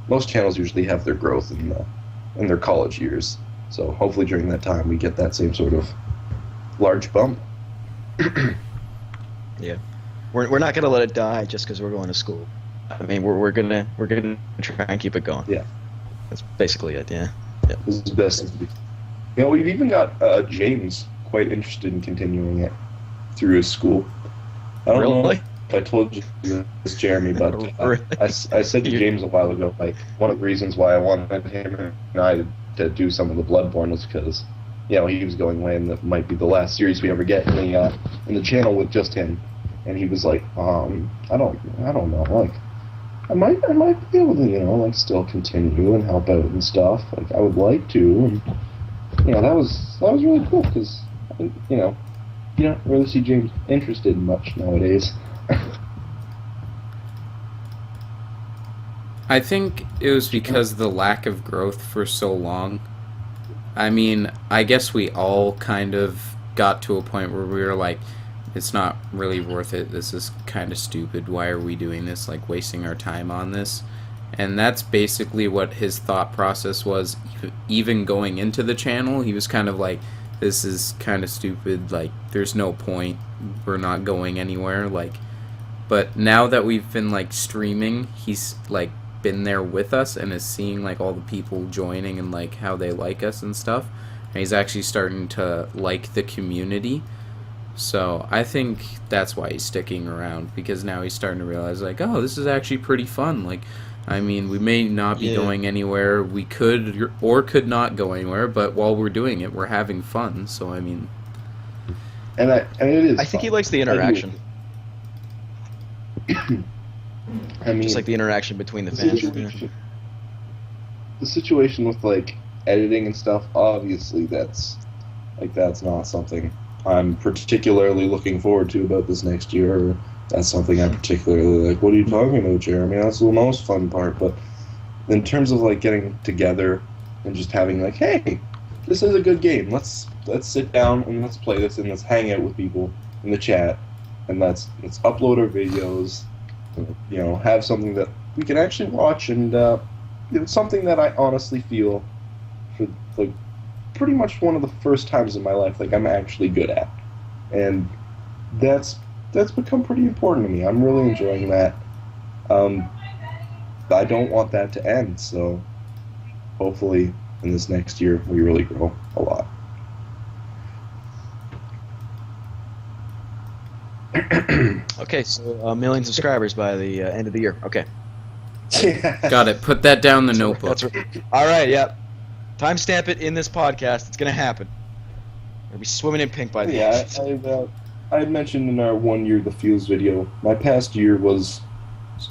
Speaker 1: most channels usually have their growth in their college years, so hopefully during that time we get that same sort of large bump.
Speaker 2: Yeah, we're not going to let it die just because we're going to school. I mean, we're gonna try and keep it going.
Speaker 1: Yeah,
Speaker 2: that's basically it. Yeah.
Speaker 1: This is the best. We've even got James quite interested in continuing it through his school. I don't know if I told you this, Jeremy, but
Speaker 2: really?
Speaker 1: I said to James a while ago, like, one of the reasons why I wanted him and I to do some of the Bloodborne was because, he was going away, and that might be the last series we ever get in the channel with just him. And he was like, I don't know, like, I might be able to, still continue and help out and stuff. Like, I would like to, and that was really cool because, you don't really see James interested in much nowadays.
Speaker 3: I think it was because of the lack of growth for so long. I mean, I guess we all kind of got to a point where we were like, it's not really worth it. This is kind of stupid. Why are we doing this? Like, wasting our time on this? And that's basically what his thought process was. Even going into the channel, he was kind of like, this is kind of stupid. Like, there's no point. We're not going anywhere. Like, but now that we've been, like, streaming, he's, like, been there with us and is seeing, like, all the people joining and, like, how they like us and stuff. And he's actually starting to like the community. So I think that's why he's sticking around, because now he's starting to realize, like, oh, this is actually pretty fun. Like, I mean, we may not be going anywhere. We could or could not go anywhere, but while we're doing it, we're having fun. So, I mean...
Speaker 1: And it is
Speaker 2: I think he likes the interaction.
Speaker 1: I mean...
Speaker 2: Just like the interaction between the fans.
Speaker 1: The situation with, like, editing and stuff, obviously that's not something I'm particularly looking forward to about this next year. That's something I'm particularly like, what are you talking about, Jeremy? That's the most fun part. But in terms of, like, getting together and just having, like, hey, this is a good game. Let's sit down and let's play this and let's hang out with people in the chat and let's upload our videos, have something that we can actually watch, and it's something that I honestly feel for, like, pretty much one of the first times in my life, like, I'm actually good at. And that's become pretty important to me. I'm really enjoying that. I don't want that to end, so hopefully in this next year we really grow a lot.
Speaker 2: Okay, so 1 million subscribers by the end of the year. Okay.
Speaker 3: Got it. Put that down in the notebook.
Speaker 2: That's right. All right, yeah. Timestamp it in this podcast. It's going to happen. We'll be swimming in pink by the end.
Speaker 1: I had mentioned in our 1 year the Fuse video, my past year was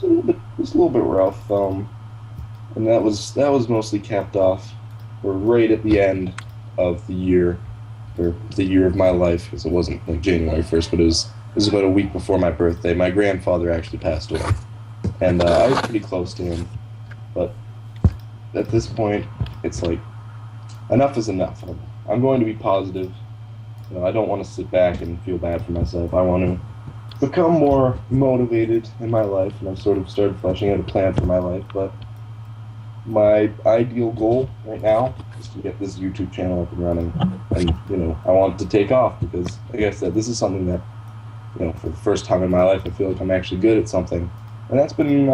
Speaker 1: a little bit rough, and that was mostly capped off. We're right at the end of the year, or the year of my life, because it wasn't like January 1st, but it was about a week before my birthday. My grandfather actually passed away, and I was pretty close to him, but at this point, it's like, enough is enough. I'm going to be positive. I don't want to sit back and feel bad for myself. I want to become more motivated in my life, and I've sort of started fleshing out a plan for my life. But my ideal goal right now is to get this YouTube channel up and running, and I want it to take off because, like I said, this is something that, for the first time in my life, I feel like I'm actually good at something, and that's been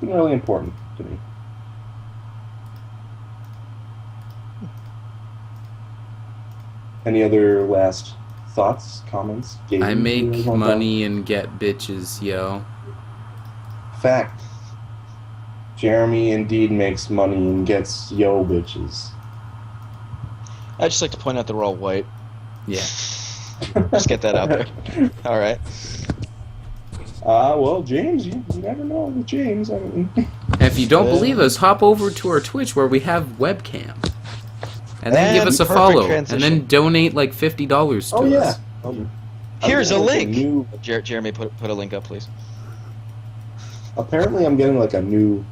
Speaker 1: really important to me. Any other last thoughts, comments?
Speaker 3: I make money and get bitches, yo.
Speaker 1: Fact. Jeremy indeed makes money and gets yo bitches.
Speaker 2: I'd just like to point out that we're all white.
Speaker 3: Yeah.
Speaker 2: Just get that out there. All right.
Speaker 1: Well, James, you never know with James. I mean.
Speaker 3: If you don't believe us, hop over to our Twitch where we have webcam. And then give us a follow.
Speaker 2: Transition.
Speaker 3: And then donate like $50 to us.
Speaker 1: Oh, yeah.
Speaker 2: Here's a link. Jeremy, put a link up, please.
Speaker 1: Apparently, I'm getting like a new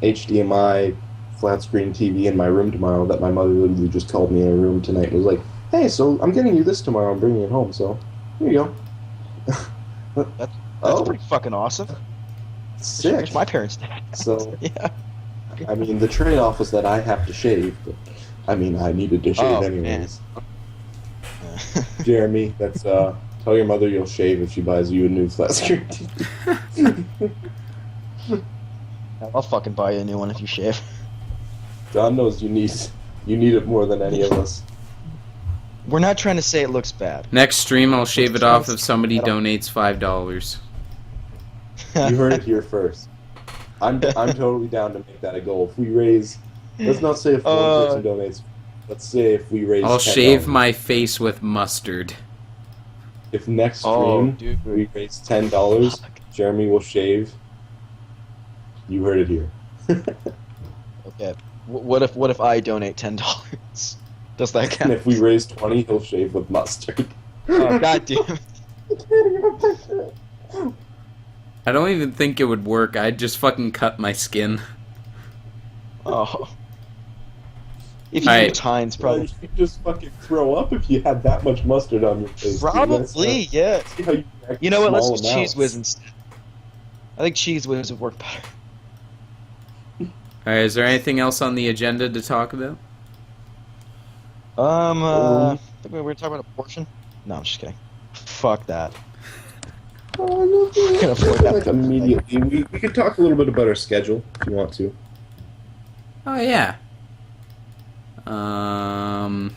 Speaker 1: HDMI flat screen TV in my room tomorrow that my mother literally just called me in her room tonight and was like, "Hey, so I'm getting you this tomorrow. I'm bringing it home. So here you
Speaker 2: go." That's pretty fucking awesome.
Speaker 1: Sick.
Speaker 2: My parents did.
Speaker 1: So
Speaker 2: yeah.
Speaker 1: I mean, the trade-off was that I have to shave, but I mean, I needed to shave anyways. Jeremy, that's tell your mother you'll shave if she buys you a new flat screen TV.
Speaker 2: I'll fucking buy you a new one if you shave.
Speaker 1: God knows you need it more than any of us.
Speaker 2: We're not trying to say it looks bad.
Speaker 3: Next stream, I'll shave it off if somebody donates $5.
Speaker 1: You heard it here first. I'm totally down to make that a goal. If we raise, let's not say if one person donates. Let's say if we raise.
Speaker 3: I'll
Speaker 1: $10.
Speaker 3: shave my face with mustard.
Speaker 1: If next stream we raise $10, Jeremy will shave. You heard it here.
Speaker 2: Okay. What if I donate $10? Does that count?
Speaker 1: And if we raise 20, he'll shave with mustard.
Speaker 2: Oh, God damn it.
Speaker 3: I don't even think it would work. I'd just fucking cut my skin.
Speaker 2: Oh. If you use Heinz, probably.
Speaker 1: You'd just fucking throw up if you had that much mustard on your face.
Speaker 2: Probably, yeah. You know what? Let's use
Speaker 1: amounts.
Speaker 2: Cheese Whiz instead. I think Cheese Whiz would work better.
Speaker 3: Alright, is there anything else on the agenda to talk about?
Speaker 2: I think we were talking about abortion. No, I'm just kidding. Fuck that.
Speaker 1: Can afford that like immediately. We could talk a little bit about our schedule if you want to.
Speaker 3: Oh yeah. I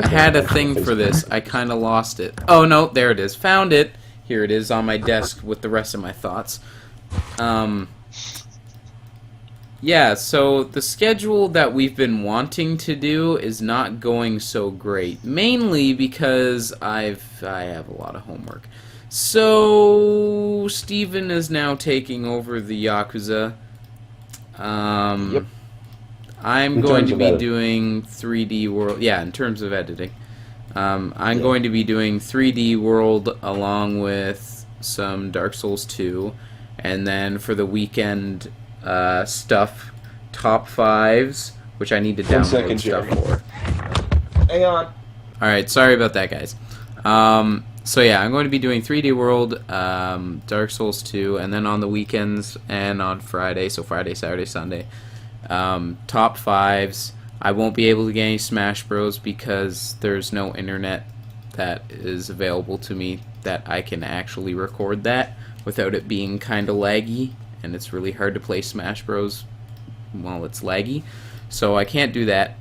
Speaker 3: had a thing for this. I kind of lost it. Oh no, there it is. Found it. Here it is on my desk with the rest of my thoughts. Yeah, so the schedule that we've been wanting to do is not going so great. Mainly because I have a lot of homework. So Steven is now taking over the Yakuza.
Speaker 2: Yep.
Speaker 3: I'm going to be doing 3D World. Yeah, in terms of editing. I'm going to be doing 3D World along with some Dark Souls 2. And then for the weekend stuff, top 5s, which I need to download stuff for.
Speaker 1: Hang on.
Speaker 3: Alright, sorry about that, guys. So yeah, I'm going to be doing 3D World, Dark Souls 2, and then on the weekends and on Friday, so Friday, Saturday, Sunday, top 5s. I won't be able to get any Smash Bros. Because there's no internet that is available to me that I can actually record that without it being kind of laggy, and it's really hard to play Smash Bros. While it's laggy, so I can't do that.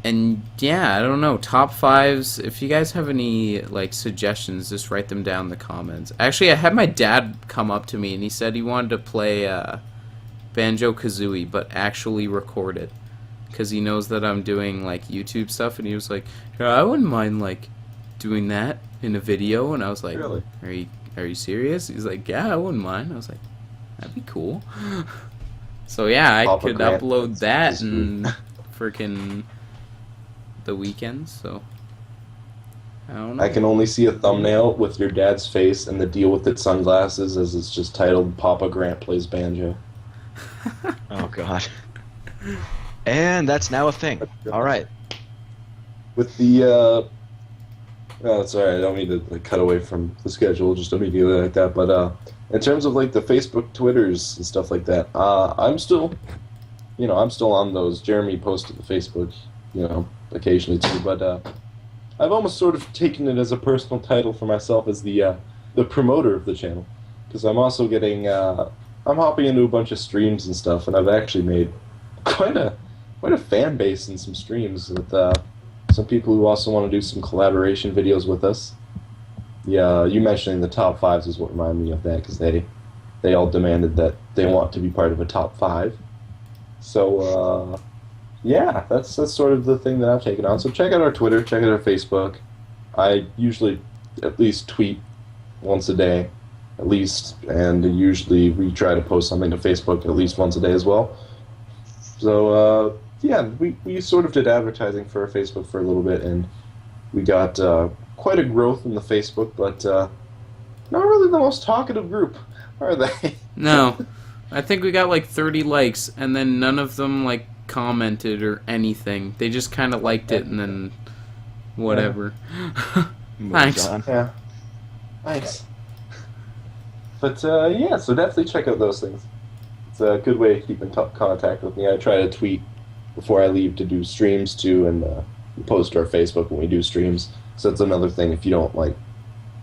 Speaker 3: And yeah, I don't know, top 5s, if you guys have any like suggestions, just write them down in the comments. Actually, I had my dad come up to me and he said he wanted to play Banjo-Kazooie, but actually record it, because he knows that I'm doing like YouTube stuff, and he was like, yeah, I wouldn't mind like doing that in a video. And I was like,
Speaker 1: really?
Speaker 3: Are you serious? He's like, yeah, I wouldn't mind. I was like, that'd be cool. So yeah, I could upload that and freaking the weekends. So I don't know.
Speaker 1: I can only see a thumbnail with your dad's face and the deal with its sunglasses as it's just titled Papa Grant Plays Banjo.
Speaker 2: Oh God. And that's now a thing. All right.
Speaker 1: With the, oh, sorry, I don't mean to cut away from the schedule just immediately like that, but in terms of like the Facebook Twitters and stuff like that, I'm still on those. Jeremy posted the Facebook, occasionally too, but I've almost sort of taken it as a personal title for myself as the promoter of the channel, because I'm also getting I'm hopping into a bunch of streams and stuff, and I've actually made quite a fan base in some streams with some people who also want to do some collaboration videos with us. Yeah, you mentioning the top fives is what reminded me of that, because they all demanded that they want to be part of a top five. So yeah, that's sort of the thing that I've taken on. So check out our Twitter, check out our Facebook. I usually at least tweet once a day, at least, and usually we try to post something to Facebook at least once a day as well. So yeah, we sort of did advertising for our Facebook for a little bit, and we got quite a growth in the Facebook, but not really the most talkative group, are they?
Speaker 3: No. I think we got like 30 likes, and then none of them like commented or anything. They just kind of liked it, and then whatever. Thanks.
Speaker 1: Yeah. Thanks. But yeah, so definitely check out those things. It's a good way to keep in contact with me. I try to tweet before I leave to do streams too, and post to our Facebook when we do streams. So that's another thing. If you don't like,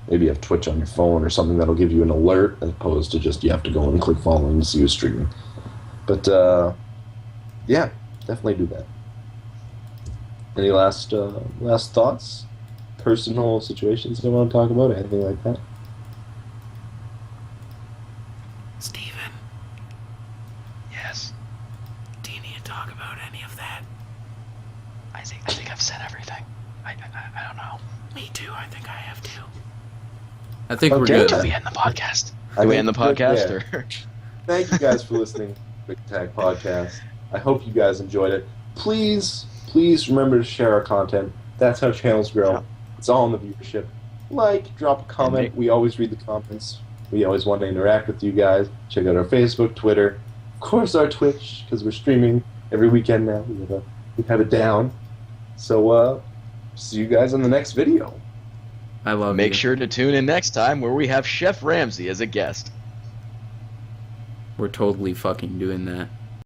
Speaker 1: maybe you have Twitch on your phone or something that'll give you an alert, as opposed to just you have to go and click following to see who's streaming. But yeah, definitely do that. Any last thoughts? Personal situations you want to talk about? Anything like that?
Speaker 3: Steven.
Speaker 2: Yes.
Speaker 3: Do you need to talk about any of that?
Speaker 2: I think I've said everything. I don't know.
Speaker 3: Me too. I think I have too. I think we're
Speaker 1: Okay.
Speaker 3: good.
Speaker 2: Do we end the podcast?
Speaker 1: I
Speaker 2: Do we
Speaker 1: think
Speaker 2: end the
Speaker 1: we're good,
Speaker 2: podcast?
Speaker 1: yeah.
Speaker 2: Or?
Speaker 1: Thank you guys for listening to the Big Tag Podcast. I hope you guys enjoyed it. Please remember to share our content. That's how channels grow.
Speaker 2: Yeah.
Speaker 1: It's all in the viewership. Like, drop a comment. We always read the comments. We always want to interact with you guys. Check out our Facebook, Twitter, of course our Twitch, because we're streaming every weekend now. We have it down. So, see you guys in the next video.
Speaker 3: I love
Speaker 2: Make
Speaker 3: you.
Speaker 2: sure to tune in next time where we have Chef Ramsay as a guest.
Speaker 3: We're totally fucking doing that.